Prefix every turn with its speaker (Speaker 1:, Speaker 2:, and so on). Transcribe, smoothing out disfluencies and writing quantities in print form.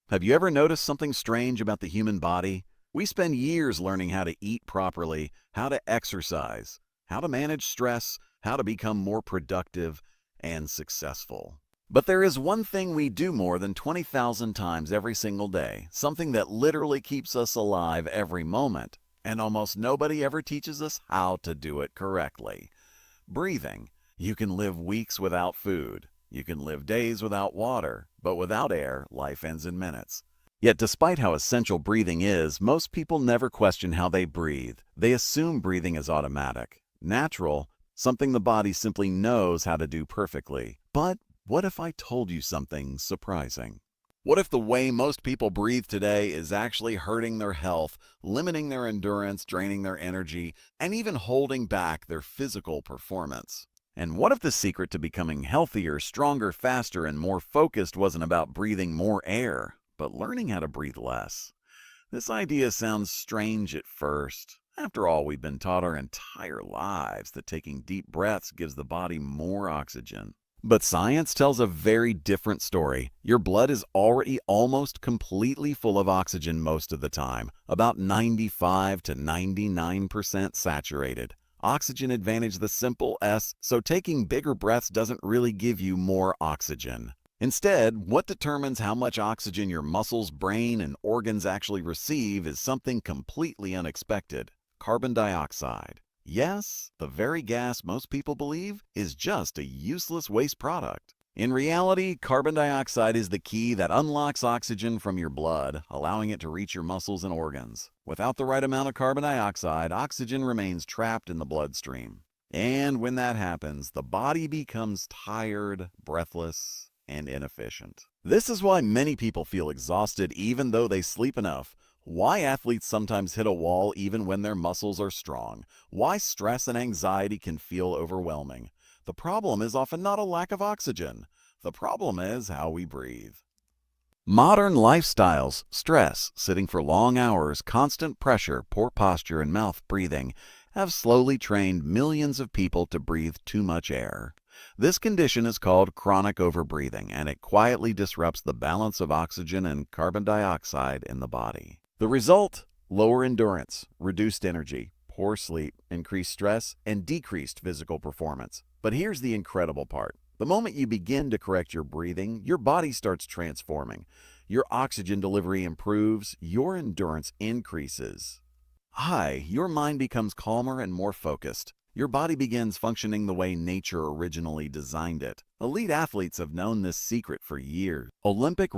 Speaker 1: Have you ever noticed something strange about the human body? We spend years learning how to eat properly, how to exercise, how to manage stress, how to become more productive and successful. But there is one thing we do more than 20,000 times every single day, something that literally keeps us alive every moment, and almost nobody ever teaches us how to do it correctly. Breathing. You can live weeks without food. You can live days without water, but without air, life ends in minutes. Yet despite how essential breathing is, most people never question how they breathe. They assume breathing is automatic, natural, something the body simply knows how to do perfectly. But what if I told you something surprising? What if the way most people breathe today is actually hurting their health, limiting their endurance, draining their energy, and even holding back their physical performance? And what if the secret to becoming healthier, stronger, faster, and more focused wasn't about breathing more air, but learning how to breathe less? This idea sounds strange at first. After all, we've been taught our entire lives that taking deep breaths gives the body more oxygen. But science tells a very different story. Your blood is already almost completely full of oxygen most of the time, about 95 to 99% saturated. Oxygen advantage the simple S, so taking bigger breaths doesn't really give you more oxygen. Instead, what determines how much oxygen your muscles, brain, and organs actually receive is something completely unexpected: carbon dioxide. Yes, the very gas most people believe is just a useless waste product. In reality, carbon dioxide is the key that unlocks oxygen from your blood, allowing it to reach your muscles and organs. Without the right amount of carbon dioxide, oxygen remains trapped in the bloodstream. And when that happens, the body becomes tired, breathless, and inefficient. This is why many people feel exhausted even though they sleep enough. Why athletes sometimes hit a wall even when their muscles are strong. Why stress and anxiety can feel overwhelming. The problem is often not a lack of oxygen. The problem is how we breathe. Modern lifestyles, stress, sitting for long hours, constant pressure, poor posture, and mouth breathing have slowly trained millions of people to breathe too much air. This condition is called chronic overbreathing, and it quietly disrupts the balance of oxygen and carbon dioxide in the body. The result? Lower endurance, reduced energy, poor sleep, increased stress, and decreased physical performance. But here's the incredible part. The moment you begin to correct your breathing, your body starts transforming. Your oxygen delivery improves, your endurance increases. Your mind becomes calmer and more focused. Your body begins functioning the way nature originally designed it. Elite athletes have known this secret for years. Olympic